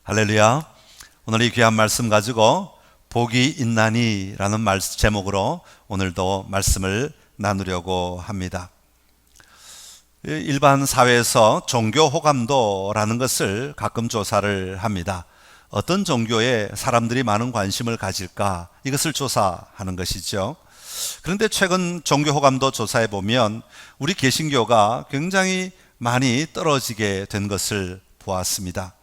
할렐루야. 오늘 이 귀한 말씀 가지고 복이 있나니 라는 제목으로 오늘도 말씀을 나누려고 합니다. 일반 사회에서 종교 호감도라는 것을 가끔 조사를 합니다. 어떤 종교에 사람들이 많은 관심을 가질까, 이것을 조사하는 것이죠. 그런데 최근 종교 호감도 조사해 보면 우리 개신교가 굉장히 많이 떨어지게 된 것을 보았습니다.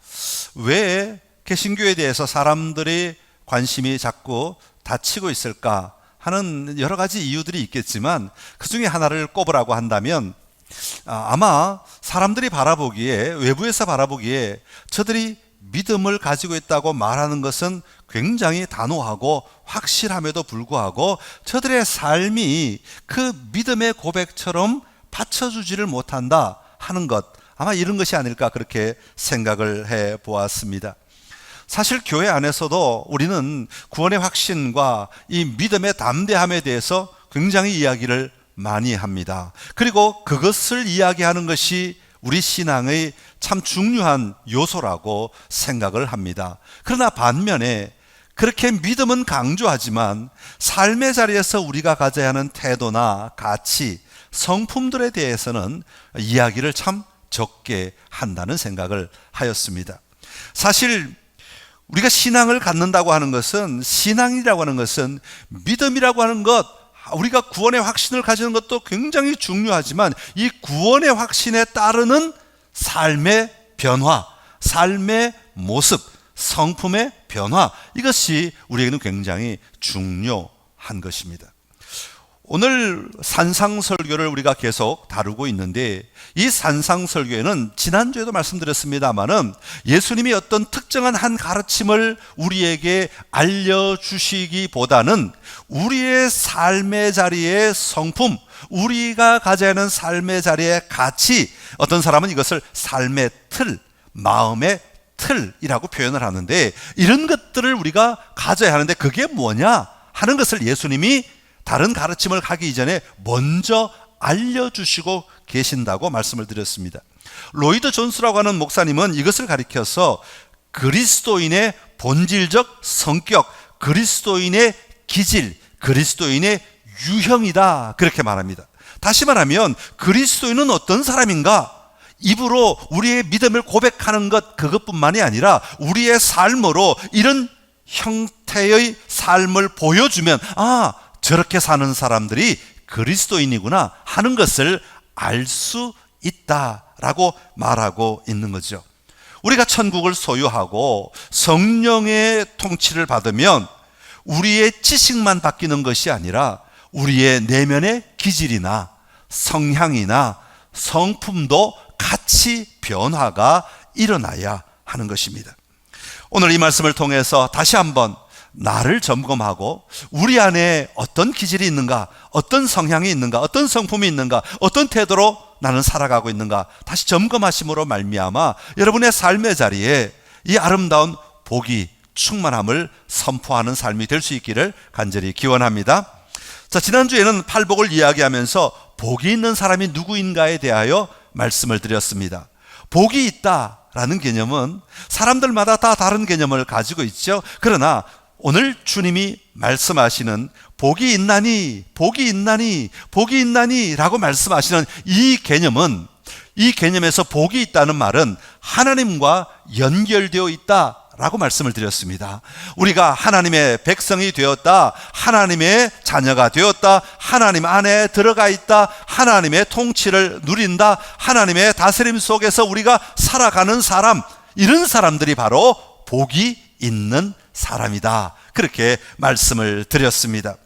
왜 개신교에 대해서 사람들이 관심이 자꾸 닫히고 있을까 하는 여러 가지 이유들이 있겠지만, 그 중에 하나를 꼽으라고 한다면 아마 사람들이 바라보기에, 외부에서 바라보기에 저들이 믿음을 가지고 있다고 말하는 것은 굉장히 단호하고 확실함에도 불구하고 저들의 삶이 그 믿음의 고백처럼 받쳐주지를 못한다 하는 것, 아마 이런 것이 아닐까 그렇게 생각을 해 보았습니다. 사실 교회 안에서도 우리는 구원의 확신과 이 믿음의 담대함에 대해서 굉장히 이야기를 많이 합니다. 그리고 그것을 이야기하는 것이 우리 신앙의 참 중요한 요소라고 생각을 합니다. 그러나 반면에 그렇게 믿음은 강조하지만 삶의 자리에서 우리가 가져야 하는 태도나 가치, 성품들에 대해서는 이야기를 참 적게 한다는 생각을 하였습니다. 사실 우리가 신앙을 갖는다고 하는 것은, 신앙이라고 하는 것은, 믿음이라고 하는 것, 우리가 구원의 확신을 가지는 것도 굉장히 중요하지만 이 구원의 확신에 따르는 삶의 변화, 삶의 모습, 성품의 변화, 이것이 우리에게는 굉장히 중요한 것입니다. 오늘 산상설교를 우리가 계속 다루고 있는데, 이 산상설교에는 지난주에도 말씀드렸습니다마는 예수님이 어떤 특정한 한 가르침을 우리에게 알려주시기보다는 우리의 삶의 자리의 성품, 우리가 가져야 하는 삶의 자리의 가치, 어떤 사람은 이것을 삶의 틀, 마음의 틀이라고 표현을 하는데, 이런 것들을 우리가 가져야 하는데 그게 뭐냐 하는 것을 예수님이 다른 가르침을 하기 이전에 먼저 알려주시고 계신다고 말씀을 드렸습니다. 로이드 존스라고 하는 목사님은 이것을 가리켜서 그리스도인의 본질적 성격, 그리스도인의 기질, 그리스도인의 유형이다, 그렇게 말합니다. 다시 말하면 그리스도인은 어떤 사람인가? 입으로 우리의 믿음을 고백하는 것, 그것뿐만이 아니라 우리의 삶으로 이런 형태의 삶을 보여주면, 저렇게 사는 사람들이 그리스도인이구나 하는 것을 알 수 있다라고 말하고 있는 거죠. 우리가 천국을 소유하고 성령의 통치를 받으면 우리의 지식만 바뀌는 것이 아니라 우리의 내면의 기질이나 성향이나 성품도 같이 변화가 일어나야 하는 것입니다. 오늘 이 말씀을 통해서 다시 한번 나를 점검하고 우리 안에 어떤 기질이 있는가, 어떤 성향이 있는가, 어떤 성품이 있는가, 어떤 태도로 나는 살아가고 있는가 다시 점검하심으로 말미암아 여러분의 삶의 자리에 이 아름다운 복이, 충만함을 선포하는 삶이 될 수 있기를 간절히 기원합니다. 자, 지난주에는 팔복을 이야기하면서 복이 있는 사람이 누구인가에 대하여 말씀을 드렸습니다. 복이 있다라는 개념은 사람들마다 다 다른 개념을 가지고 있죠. 그러나 오늘 주님이 말씀하시는 복이 있나니, 복이 있나니, 복이 있나니 라고 말씀하시는 이 개념은, 이 개념에서 복이 있다는 말은 하나님과 연결되어 있다 라고 말씀을 드렸습니다. 우리가 하나님의 백성이 되었다, 하나님의 자녀가 되었다, 하나님 안에 들어가 있다, 하나님의 통치를 누린다, 하나님의 다스림 속에서 우리가 살아가는 사람, 이런 사람들이 바로 복이 있는 사람이다, 그렇게 말씀을 드렸습니다.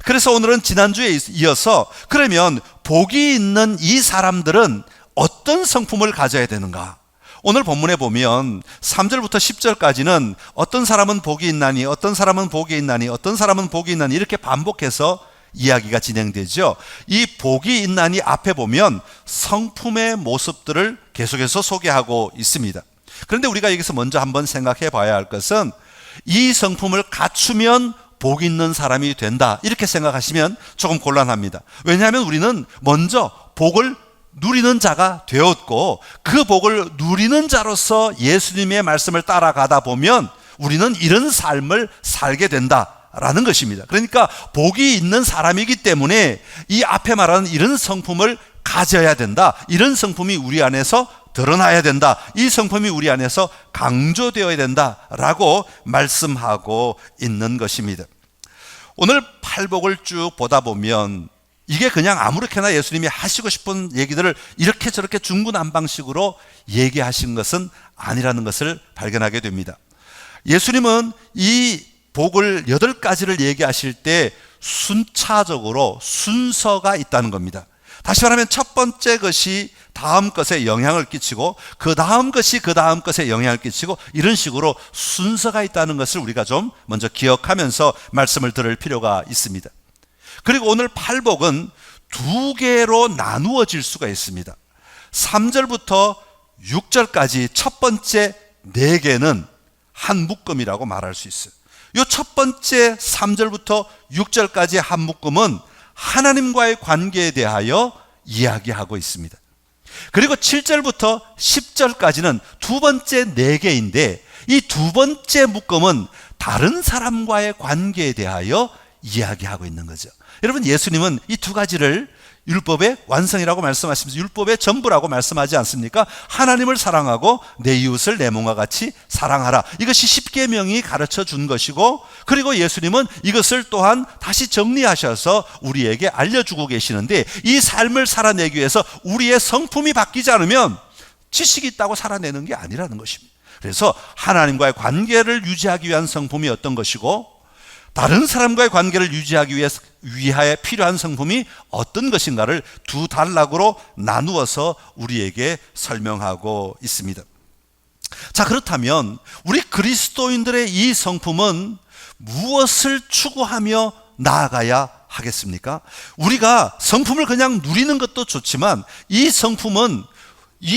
그래서 오늘은 지난주에 이어서 그러면 복이 있는 이 사람들은 어떤 성품을 가져야 되는가? 오늘 본문에 보면 3절부터 10절까지는 어떤 사람은 복이 있나니, 어떤 사람은 복이 있나니, 어떤 사람은 복이 있나니 이렇게 반복해서 이야기가 진행되죠. 이 복이 있나니 앞에 보면 성품의 모습들을 계속해서 소개하고 있습니다. 그런데 우리가 여기서 먼저 한번 생각해 봐야 할 것은, 이 성품을 갖추면 복 있는 사람이 된다, 이렇게 생각하시면 조금 곤란합니다. 왜냐하면 우리는 먼저 복을 누리는 자가 되었고 그 복을 누리는 자로서 예수님의 말씀을 따라가다 보면 우리는 이런 삶을 살게 된다라는 것입니다. 그러니까 복이 있는 사람이기 때문에 이 앞에 말하는 이런 성품을 가져야 된다. 이런 성품이 우리 안에서 드러나야 된다. 이 성품이 우리 안에서 강조되어야 된다라고 말씀하고 있는 것입니다. 오늘 팔복을 쭉 보다 보면 이게 그냥 아무렇게나 예수님이 하시고 싶은 얘기들을 이렇게 저렇게 중구난방식으로 얘기하신 것은 아니라는 것을 발견하게 됩니다. 예수님은 이 복을 8가지를 얘기하실 때 순차적으로 순서가 있다는 겁니다. 다시 말하면 첫 번째 것이 다음 것에 영향을 끼치고 그 다음 것이 그 다음 것에 영향을 끼치고 이런 식으로 순서가 있다는 것을 우리가 좀 먼저 기억하면서 말씀을 들을 필요가 있습니다. 그리고 오늘 팔복은 2개로 나누어질 수가 있습니다. 3절부터 6절까지 첫 번째 4개는 한 묶음이라고 말할 수 있어요. 이 첫 번째 3절부터 6절까지 한 묶음은 하나님과의 관계에 대하여 이야기하고 있습니다. 그리고 7절부터 10절까지는 두 번째 4개인데 이 두 번째 묶음은 다른 사람과의 관계에 대하여 이야기하고 있는 거죠. 여러분, 예수님은 이 2가지를 율법의 완성이라고 말씀하시면서 율법의 전부라고 말씀하지 않습니까? 하나님을 사랑하고 내 이웃을 내 몸과 같이 사랑하라. 이것이 10계명이 가르쳐 준 것이고, 그리고 예수님은 이것을 또한 다시 정리하셔서 우리에게 알려주고 계시는데, 이 삶을 살아내기 위해서 우리의 성품이 바뀌지 않으면 지식이 있다고 살아내는 게 아니라는 것입니다. 그래서 하나님과의 관계를 유지하기 위한 성품이 어떤 것이고 다른 사람과의 관계를 유지하기 위하여 필요한 성품이 어떤 것인가를 2 단락으로 나누어서 우리에게 설명하고 있습니다. 자, 그렇다면 우리 그리스도인들의 이 성품은 무엇을 추구하며 나아가야 하겠습니까? 우리가 성품을 그냥 누리는 것도 좋지만 이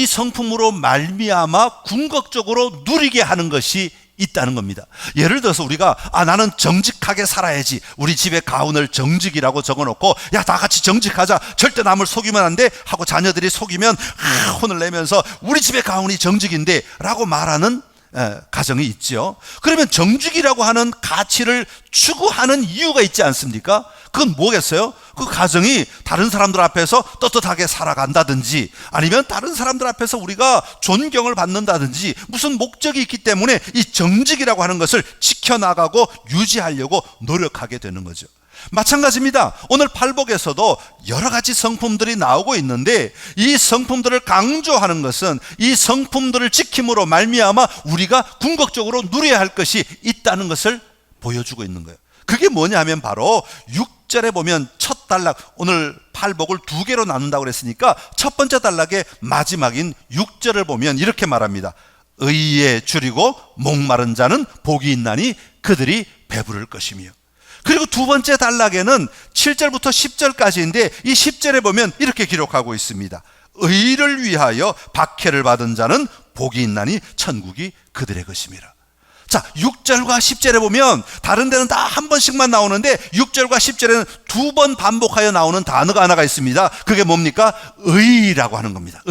성품으로 말미암아 궁극적으로 누리게 하는 것이 있다는 겁니다. 예를 들어서 우리가 나는 정직하게 살아야지. 우리 집에 가훈을 정직이라고 적어놓고 야, 다 같이 정직하자. 절대 남을 속이면 안 돼 하고 자녀들이 속이면 혼을 내면서 우리 집에 가훈이 정직인데 라고 말하는 가정이 있죠. 그러면 정직이라고 하는 가치를 추구하는 이유가 있지 않습니까? 그건 뭐겠어요? 그 가정이 다른 사람들 앞에서 떳떳하게 살아간다든지 아니면 다른 사람들 앞에서 우리가 존경을 받는다든지 무슨 목적이 있기 때문에 이 정직이라고 하는 것을 지켜나가고 유지하려고 노력하게 되는 거죠. 마찬가지입니다. 오늘 팔복에서도 여러 가지 성품들이 나오고 있는데 이 성품들을 강조하는 것은 이 성품들을 지킴으로 말미암아 우리가 궁극적으로 누려야 할 것이 있다는 것을 보여주고 있는 거예요. 그게 뭐냐면 바로 6절에 보면 첫 단락, 오늘 팔복을 2개로 나눈다고 그랬으니까 첫 번째 단락의 마지막인 6절을 보면 이렇게 말합니다. 의에 줄이고 목마른 자는 복이 있나니 그들이 배부를 것이며. 그리고 두 번째 단락에는 7절부터 10절까지인데 이 10절에 보면 이렇게 기록하고 있습니다. 의를 위하여 박해를 받은 자는 복이 있나니 천국이 그들의 것임이라. 자, 6절과 10절에 보면 다른 데는 다 한 번씩만 나오는데 6절과 10절에는 2번 반복하여 나오는 단어가 하나가 있습니다. 그게 뭡니까? 의라고 하는 겁니다.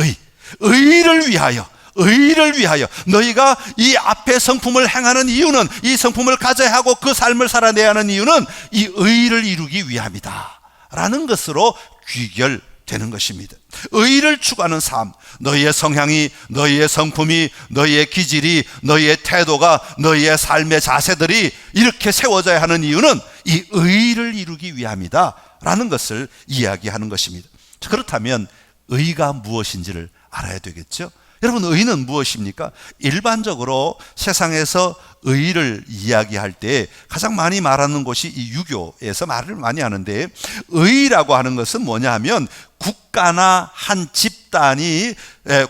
의를 위하여. 의를 위하여. 너희가 이 앞에 성품을 행하는 이유는, 이 성품을 가져야 하고 그 삶을 살아내야 하는 이유는 이 의를 이루기 위함이다 라는 것으로 귀결되는 것입니다. 의를 추구하는 삶, 너희의 성향이, 너희의 성품이, 너희의 기질이, 너희의 태도가, 너희의 삶의 자세들이 이렇게 세워져야 하는 이유는 이 의를 이루기 위함이다 라는 것을 이야기하는 것입니다. 그렇다면 의가 무엇인지를 알아야 되겠죠. 여러분, 의는 무엇입니까? 일반적으로 세상에서 의를 이야기할 때 가장 많이 말하는 곳이 이 유교에서 말을 많이 하는데, 의라고 하는 것은 뭐냐 하면 국가나 한 집단이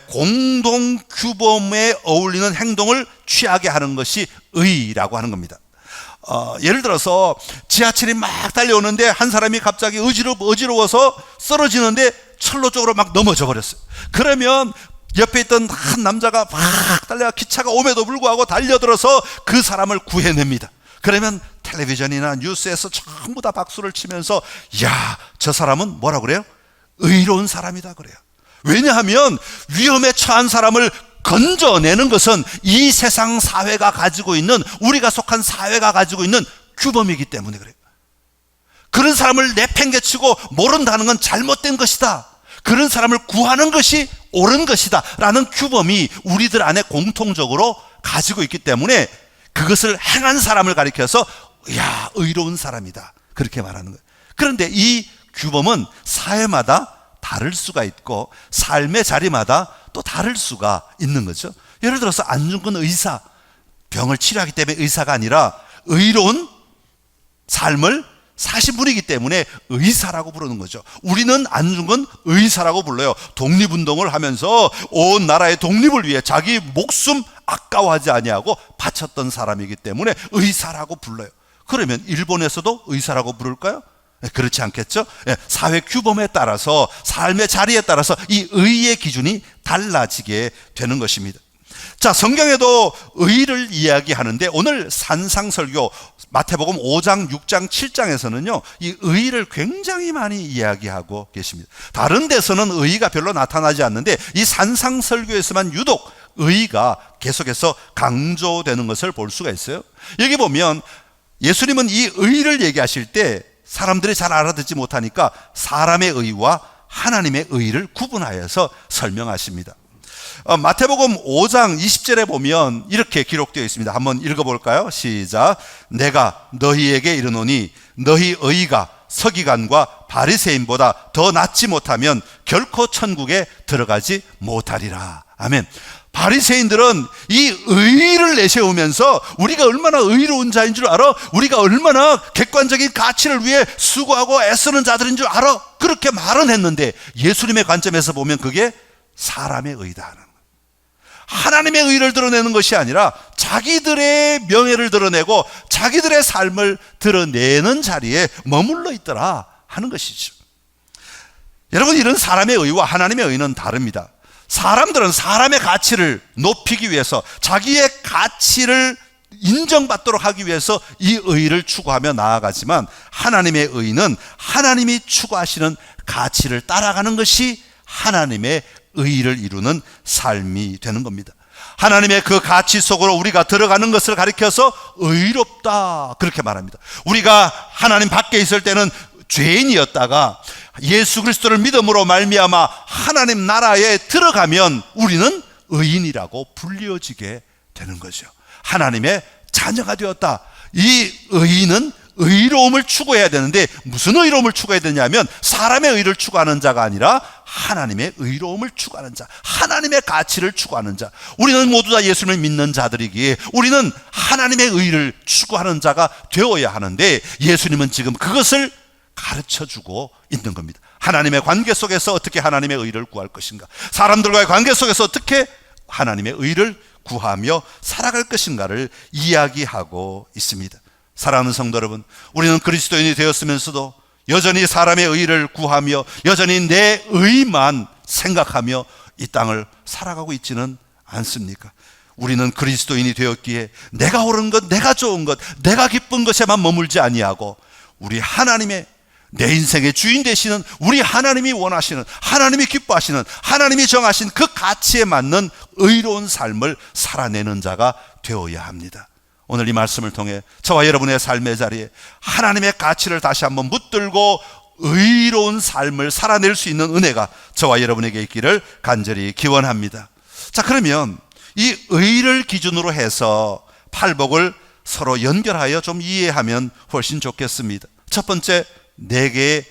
공동 규범에 어울리는 행동을 취하게 하는 것이 의라고 하는 겁니다. 예를 들어서 지하철이 막 달려오는데 한 사람이 갑자기 어지러워서 쓰러지는데 철로 쪽으로 막 넘어져 버렸어요. 그러면 옆에 있던 한 남자가 막 달려가 기차가 옴에도 불구하고 달려들어서 그 사람을 구해냅니다. 그러면 텔레비전이나 뉴스에서 전부 다 박수를 치면서 야, 저 사람은 뭐라 그래요? 의로운 사람이다 그래요. 왜냐하면 위험에 처한 사람을 건져내는 것은 이 세상 사회가 가지고 있는, 우리가 속한 사회가 가지고 있는 규범이기 때문에 그래요. 그런 사람을 내팽개치고 모른다는 건 잘못된 것이다, 그런 사람을 구하는 것이 옳은 것이다 라는 규범이 우리들 안에 공통적으로 가지고 있기 때문에 그것을 행한 사람을 가리켜서 야, 의로운 사람이다 그렇게 말하는 거예요. 그런데 이 규범은 사회마다 다를 수가 있고 삶의 자리마다 또 다를 수가 있는 거죠. 예를 들어서 안중근 의사, 병을 치료하기 때문에 의사가 아니라 의로운 삶을 사신 분이기 때문에 의사라고 부르는 거죠. 우리는 안중근 의사라고 불러요. 독립운동을 하면서 온 나라의 독립을 위해 자기 목숨 아까워하지 아니하고 바쳤던 사람이기 때문에 의사라고 불러요. 그러면 일본에서도 의사라고 부를까요? 그렇지 않겠죠? 사회 규범에 따라서, 삶의 자리에 따라서 이 의의 기준이 달라지게 되는 것입니다. 자, 성경에도 의를 이야기하는데 오늘 산상설교 마태복음 5장, 6장, 7장에서는요 이 의를 굉장히 많이 이야기하고 계십니다. 다른 데서는 의가 별로 나타나지 않는데 이 산상설교에서만 유독 의가 계속해서 강조되는 것을 볼 수가 있어요. 여기 보면 예수님은 이 의를 얘기하실 때 사람들이 잘 알아듣지 못하니까 사람의 의와 하나님의 의를 구분하여서 설명하십니다. 마태복음 5장 20절에 보면 이렇게 기록되어 있습니다. 한번 읽어볼까요? 시작. 내가 너희에게 이르노니 너희 의가 서기관과 바리새인보다 더 낫지 못하면 결코 천국에 들어가지 못하리라. 아멘. 바리새인들은 이 의를 내세우면서 우리가 얼마나 의로운 자인 줄 알아? 우리가 얼마나 객관적인 가치를 위해 수고하고 애쓰는 자들인 줄 알아? 그렇게 말은 했는데 예수님의 관점에서 보면 그게 사람의 의다 하는 거예요. 하나님의 의를 드러내는 것이 아니라 자기들의 명예를 드러내고 자기들의 삶을 드러내는 자리에 머물러 있더라 하는 것이죠. 여러분, 이런 사람의 의와 하나님의 의는 다릅니다. 사람들은 사람의 가치를 높이기 위해서, 자기의 가치를 인정받도록 하기 위해서 이 의를 추구하며 나아가지만 하나님의 의는 하나님이 추구하시는 가치를 따라가는 것이 하나님의 의를 이루는 삶이 되는 겁니다. 하나님의 그 가치 속으로 우리가 들어가는 것을 가리켜서 의롭다 그렇게 말합니다. 우리가 하나님 밖에 있을 때는 죄인이었다가 예수 그리스도를 믿음으로 말미암아 하나님 나라에 들어가면 우리는 의인이라고 불리어지게 되는 거죠. 하나님의 자녀가 되었다. 이 의인은 의로움을 추구해야 되는데 무슨 의로움을 추구해야 되냐면 사람의 의를 추구하는 자가 아니라 하나님의 의로움을 추구하는 자, 하나님의 가치를 추구하는 자. 우리는 모두 다 예수님을 믿는 자들이기에 우리는 하나님의 의를 추구하는 자가 되어야 하는데 예수님은 지금 그것을 가르쳐주고 있는 겁니다. 하나님의 관계 속에서 어떻게 하나님의 의를 구할 것인가, 사람들과의 관계 속에서 어떻게 하나님의 의를 구하며 살아갈 것인가를 이야기하고 있습니다. 사랑하는 성도 여러분, 우리는 그리스도인이 되었으면서도 여전히 사람의 의를 구하며 여전히 내 의만 생각하며 이 땅을 살아가고 있지는 않습니까? 우리는 그리스도인이 되었기에 내가 옳은 것, 내가 좋은 것, 내가 기쁜 것에만 머물지 아니하고 우리 하나님의, 내 인생의 주인 되시는 우리 하나님이 원하시는, 하나님이 기뻐하시는, 하나님이 정하신 그 가치에 맞는 의로운 삶을 살아내는 자가 되어야 합니다. 오늘 이 말씀을 통해 저와 여러분의 삶의 자리에 하나님의 가치를 다시 한번 붙들고 의로운 삶을 살아낼 수 있는 은혜가 저와 여러분에게 있기를 간절히 기원합니다. 자, 그러면 이 의를 기준으로 해서 팔복을 서로 연결하여 좀 이해하면 훨씬 좋겠습니다. 첫 번째, 4개의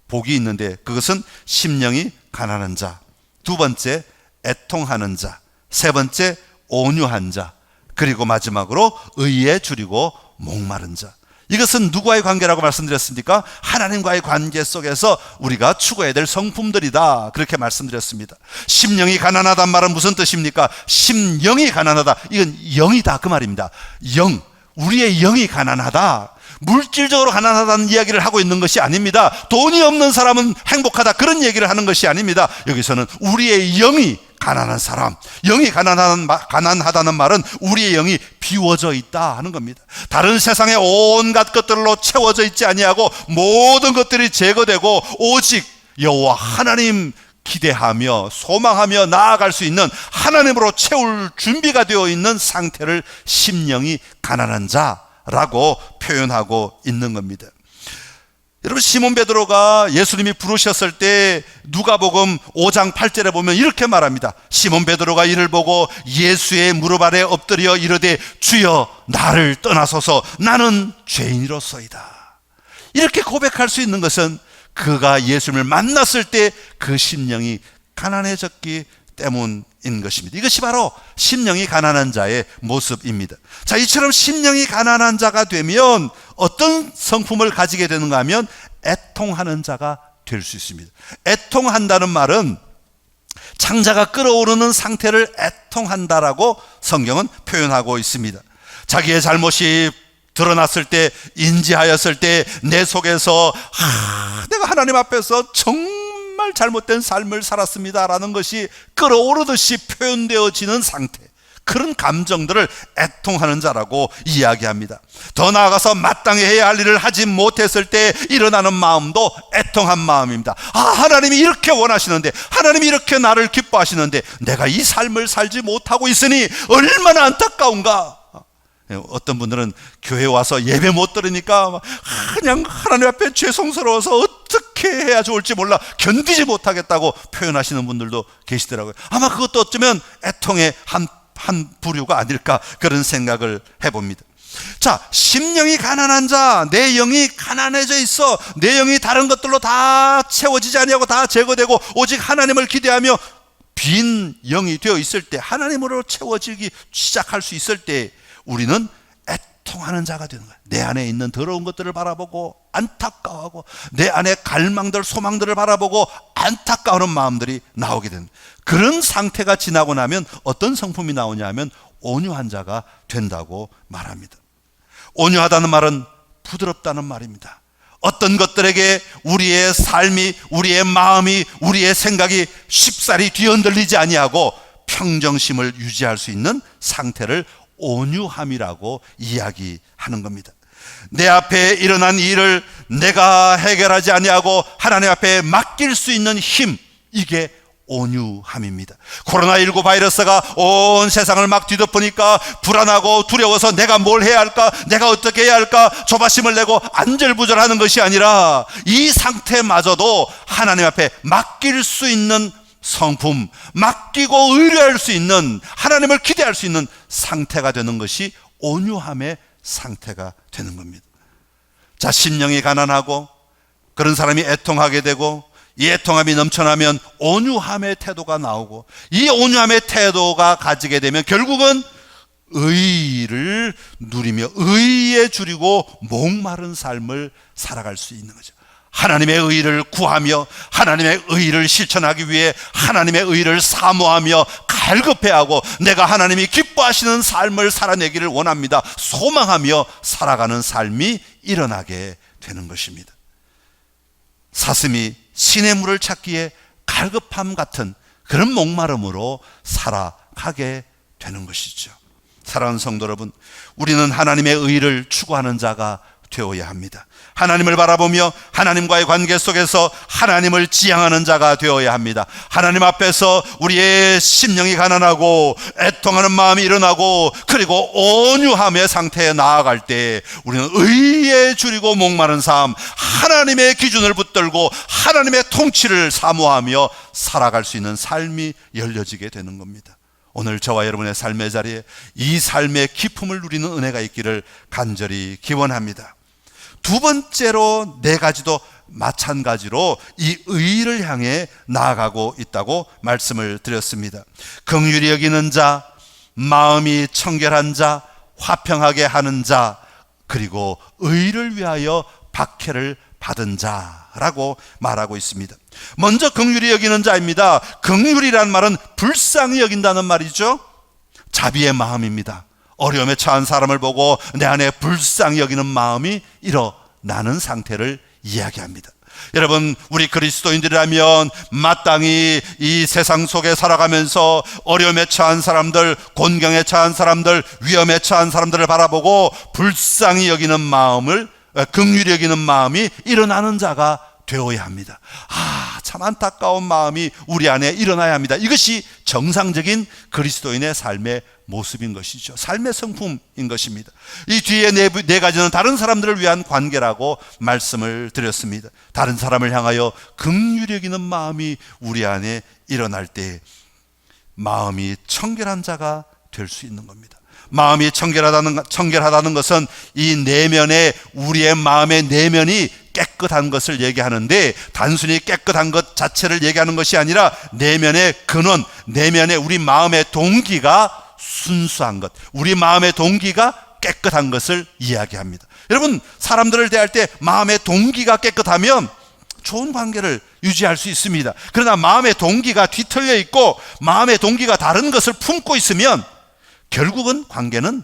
복이 있는데 그것은 심령이 가난한 자, 두 번째 애통하는 자, 세 번째 온유한 자, 그리고 마지막으로 의에 줄이고 목마른 자. 이것은 누구와의 관계라고 말씀드렸습니까? 하나님과의 관계 속에서 우리가 추구해야 될 성품들이다 그렇게 말씀드렸습니다. 심령이 가난하단 말은 무슨 뜻입니까? 심령이 가난하다, 이건 영이다 그 말입니다. 영, 우리의 영이 가난하다, 물질적으로 가난하다는 이야기를 하고 있는 것이 아닙니다. 돈이 없는 사람은 행복하다 그런 얘기를 하는 것이 아닙니다. 여기서는 우리의 영이 가난한 사람, 영이 가난하다는 말은 우리의 영이 비워져 있다 하는 겁니다. 다른 세상의 온갖 것들로 채워져 있지 아니하고 모든 것들이 제거되고 오직 여호와 하나님 기대하며 소망하며 나아갈 수 있는, 하나님으로 채울 준비가 되어 있는 상태를 심령이 가난한 자라고 표현하고 있는 겁니다. 여러분, 시몬 베드로가 예수님이 부르셨을 때 누가복음 5장 8절에 보면 이렇게 말합니다. 시몬 베드로가 이를 보고 예수의 무릎 아래 엎드려 이르되 주여 나를 떠나소서 나는 죄인이로소이다. 이렇게 고백할 수 있는 것은 그가 예수님을 만났을 때 그 심령이 가난해졌기 때문인 것입니다. 이것이 바로 심령이 가난한 자의 모습입니다. 자, 이처럼 심령이 가난한 자가 되면 어떤 성품을 가지게 되는가 하면 애통하는 자가 될 수 있습니다. 애통한다는 말은 창자가 끓어오르는 상태를 애통한다라고 성경은 표현하고 있습니다. 자기의 잘못이 드러났을 때, 인지하였을 때 내 속에서 내가 하나님 앞에서 정말 잘못된 삶을 살았습니다라는 것이 끓어오르듯이 표현되어지는 상태, 그런 감정들을 애통하는 자라고 이야기합니다. 더 나아가서 마땅히 해야 할 일을 하지 못했을 때 일어나는 마음도 애통한 마음입니다. 하나님이 이렇게 원하시는데, 하나님이 이렇게 나를 기뻐하시는데 내가 이 삶을 살지 못하고 있으니 얼마나 안타까운가. 어떤 분들은 교회 와서 예배 못 들으니까 그냥 하나님 앞에 죄송스러워서 어떻게 해야 좋을지 몰라 견디지 못하겠다고 표현하시는 분들도 계시더라고요. 아마 그것도 어쩌면 애통의 한 부류가 아닐까, 그런 생각을 해봅니다. 자, 심령이 가난한 자, 내 영이 가난해져 있어. 내 영이 다른 것들로 다 채워지지 아니하고 다 제거되고 오직 하나님을 기대하며 빈 영이 되어 있을 때, 하나님으로 채워지기 시작할 수 있을 때 우리는 애통하는 자가 되는 거예요. 내 안에 있는 더러운 것들을 바라보고 안타까워하고, 내 안에 갈망들, 소망들을 바라보고 안타까워하는 마음들이 나오게 됩니다. 그런 상태가 지나고 나면 어떤 성품이 나오냐 하면 온유한 자가 된다고 말합니다. 온유하다는 말은 부드럽다는 말입니다. 어떤 것들에게 우리의 삶이, 우리의 마음이, 우리의 생각이 쉽사리 뒤흔들리지 아니하고 평정심을 유지할 수 있는 상태를 온유함이라고 이야기하는 겁니다. 내 앞에 일어난 일을 내가 해결하지 아니하고 하나님 앞에 맡길 수 있는 힘, 이게 온유함입니다. 코로나19 바이러스가 온 세상을 막 뒤덮으니까 불안하고 두려워서 내가 뭘 해야 할까, 내가 어떻게 해야 할까 조바심을 내고 안절부절하는 것이 아니라 이 상태마저도 하나님 앞에 맡길 수 있는 성품, 맡기고 의뢰할 수 있는, 하나님을 기대할 수 있는 상태가 되는 것이 온유함의 상태가 되는 겁니다. 자, 심령이 가난하고 그런 사람이 애통하게 되고, 이 애통함이 넘쳐나면 온유함의 태도가 나오고, 이 온유함의 태도가 가지게 되면 결국은 의를 누리며 의에 줄이고 목마른 삶을 살아갈 수 있는 거죠. 하나님의 의를 구하며 하나님의 의를 실천하기 위해 하나님의 의를 사모하며 갈급해하고, 내가 하나님이 기뻐하시는 삶을 살아내기를 원합니다, 소망하며 살아가는 삶이 일어나게 되는 것입니다. 사슴이 신의 물을 찾기에 갈급함 같은 그런 목마름으로 살아가게 되는 것이죠. 사랑하는 성도 여러분, 우리는 하나님의 의를 추구하는 자가 되어야 합니다. 하나님을 바라보며 하나님과의 관계 속에서 하나님을 지향하는 자가 되어야 합니다. 하나님 앞에서 우리의 심령이 가난하고 애통하는 마음이 일어나고, 그리고 온유함의 상태에 나아갈 때 우리는 의에 줄이고 목마른 삶, 하나님의 기준을 붙들고 하나님의 통치를 사모하며 살아갈 수 있는 삶이 열려지게 되는 겁니다. 오늘 저와 여러분의 삶의 자리에 이 삶의 기쁨을 누리는 은혜가 있기를 간절히 기원합니다. 두 번째로, 네 가지도 마찬가지로 이 의를 향해 나아가고 있다고 말씀을 드렸습니다. 긍휼히 여기는 자, 마음이 청결한 자, 화평하게 하는 자, 그리고 의를 위하여 박해를 받은 자라고 말하고 있습니다. 먼저 긍휼히 여기는 자입니다. 긍휼이란 말은 불쌍히 여긴다는 말이죠. 자비의 마음입니다. 어려움에 처한 사람을 보고 내 안에 불쌍히 여기는 마음이 일어나는 상태를 이야기합니다. 여러분, 우리 그리스도인들이라면 마땅히 이 세상 속에 살아가면서 어려움에 처한 사람들, 곤경에 처한 사람들, 위험에 처한 사람들을 바라보고 불쌍히 여기는 마음을, 긍휼히 여기는 마음이 일어나는 자가 되어야 합니다. 참 안타까운 마음이 우리 안에 일어나야 합니다. 이것이 정상적인 그리스도인의 삶의 모습인 것이죠. 삶의 성품인 것입니다. 이 뒤에 네 가지는 다른 사람들을 위한 관계라고 말씀을 드렸습니다. 다른 사람을 향하여 긍휼히 여기는 마음이 우리 안에 일어날 때 마음이 청결한 자가 될 수 있는 겁니다. 마음이 청결하다는 것은 이 내면에, 우리의 마음의 내면이 깨끗한 것을 얘기하는데, 단순히 깨끗한 것 자체를 얘기하는 것이 아니라 내면의 근원, 내면의 우리 마음의 동기가 순수한 것, 우리 마음의 동기가 깨끗한 것을 이야기합니다. 여러분, 사람들을 대할 때 마음의 동기가 깨끗하면 좋은 관계를 유지할 수 있습니다. 그러나 마음의 동기가 뒤틀려 있고 마음의 동기가 다른 것을 품고 있으면 결국은 관계는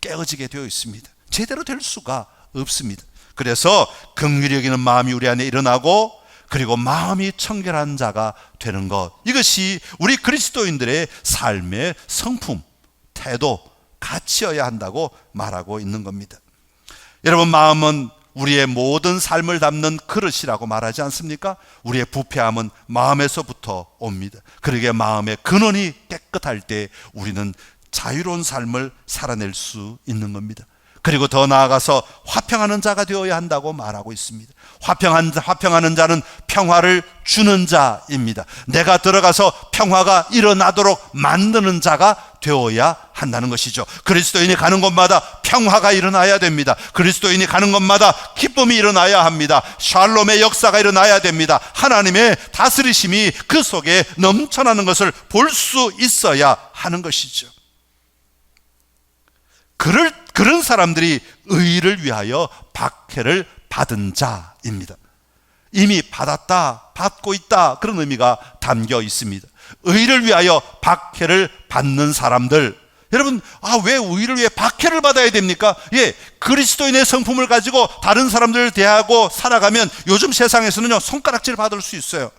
깨어지게 되어 있습니다. 제대로 될 수가 없습니다. 그래서 긍휼히 여기는 마음이 우리 안에 일어나고, 그리고 마음이 청결한 자가 되는 것, 이것이 우리 그리스도인들의 삶의 성품, 태도, 가치여야 한다고 말하고 있는 겁니다. 여러분, 마음은 우리의 모든 삶을 담는 그릇이라고 말하지 않습니까? 우리의 부패함은 마음에서부터 옵니다. 그러기에 마음의 근원이 깨끗할 때 우리는 자유로운 삶을 살아낼 수 있는 겁니다. 그리고 더 나아가서 화평하는 자가 되어야 한다고 말하고 있습니다. 화평하는 자는 평화를 주는 자입니다. 내가 들어가서 평화가 일어나도록 만드는 자가 되어야 한다는 것이죠. 그리스도인이 가는 곳마다 평화가 일어나야 됩니다. 그리스도인이 가는 곳마다 기쁨이 일어나야 합니다. 샬롬의 역사가 일어나야 됩니다. 하나님의 다스리심이 그 속에 넘쳐나는 것을 볼 수 있어야 하는 것이죠. 그런 사람들이 의를 위하여 박해를 받은 자입니다. 이미 받았다, 받고 있다, 그런 의미가 담겨 있습니다. 의를 위하여 박해를 받는 사람들, 여러분, 왜 의를 위해 박해를 받아야 됩니까? 그리스도인의 성품을 가지고 다른 사람들을 대하고 살아가면 요즘 세상에서는요, 손가락질 받을 수 있어요.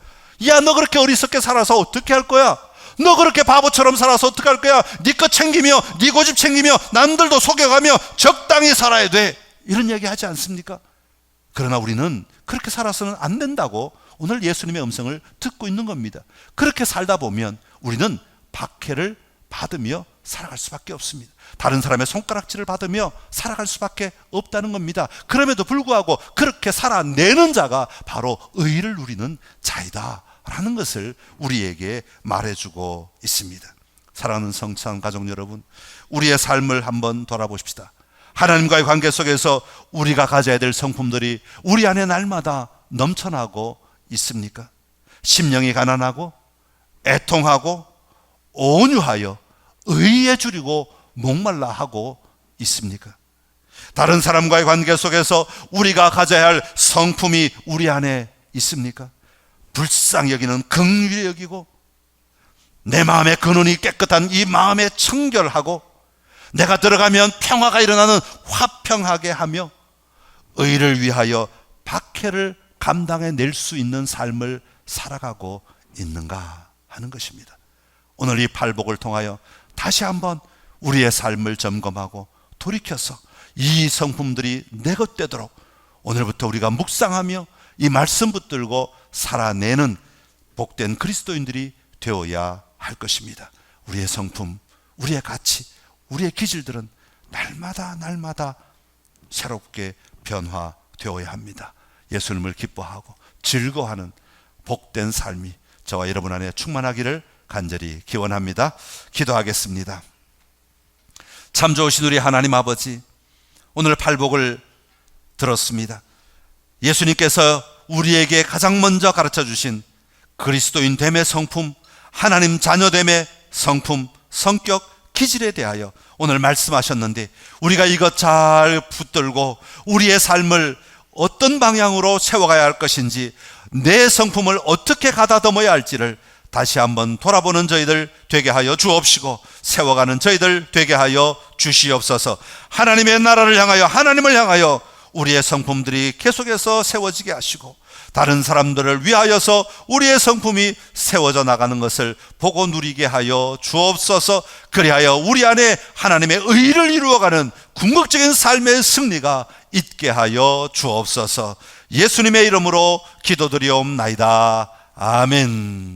야, 너 그렇게 어리석게 살아서 어떻게 할 거야? 너 그렇게 바보처럼 살아서 어떻게 할 거야? 네 것 챙기며, 네 고집 챙기며, 남들도 속여가며 적당히 살아야 돼, 이런 얘기 하지 않습니까? 그러나 우리는 그렇게 살아서는 안 된다고 오늘 예수님의 음성을 듣고 있는 겁니다. 그렇게 살다 보면 우리는 박해를 받으며 살아갈 수밖에 없습니다. 다른 사람의 손가락질을 받으며 살아갈 수밖에 없다는 겁니다. 그럼에도 불구하고 그렇게 살아내는 자가 바로 의를 누리는 자이다 라는 것을 우리에게 말해주고 있습니다. 사랑하는 성찬 가족 여러분, 우리의 삶을 한번 돌아보십시다. 하나님과의 관계 속에서 우리가 가져야 될 성품들이 우리 안에 날마다 넘쳐나고 있습니까? 심령이 가난하고 애통하고 온유하여 의에 줄이고 목말라 하고 있습니까? 다른 사람과의 관계 속에서 우리가 가져야 할 성품이 우리 안에 있습니까? 불쌍히 여기는 긍휼히 여기고, 내 마음의 근원이 깨끗한 이 마음에 청결하고, 내가 들어가면 평화가 일어나는 화평하게 하며 의를 위하여 박해를 감당해낼 수 있는 삶을 살아가고 있는가 하는 것입니다. 오늘 이 팔복을 통하여 다시 한번 우리의 삶을 점검하고 돌이켜서 이 성품들이 내 것 되도록 오늘부터 우리가 묵상하며 이 말씀 붙들고 살아내는 복된 그리스도인들이 되어야 할 것입니다. 우리의 성품, 우리의 가치, 우리의 기질들은 날마다 새롭게 변화되어야 합니다. 예수님을 기뻐하고 즐거워하는 복된 삶이 저와 여러분 안에 충만하기를 간절히 기원합니다. 기도하겠습니다. 참 좋으신 우리 하나님 아버지, 오늘 팔복을 들었습니다. 예수님께서 우리에게 가장 먼저 가르쳐 주신 그리스도인 됨의 성품, 하나님 자녀됨의 성품, 성격, 기질에 대하여 오늘 말씀하셨는데, 우리가 이것 잘 붙들고 우리의 삶을 어떤 방향으로 세워가야 할 것인지, 내 성품을 어떻게 가다듬어야 할지를 다시 한번 돌아보는 저희들 되게 하여 주옵시고, 세워가는 저희들 되게 하여 주시옵소서. 하나님의 나라를 향하여, 하나님을 향하여 우리의 성품들이 계속해서 세워지게 하시고, 다른 사람들을 위하여서 우리의 성품이 세워져 나가는 것을 보고 누리게 하여 주옵소서. 그리하여 우리 안에 하나님의 의를 이루어가는 궁극적인 삶의 승리가 있게 하여 주옵소서. 예수님의 이름으로 기도드리옵나이다. 아멘.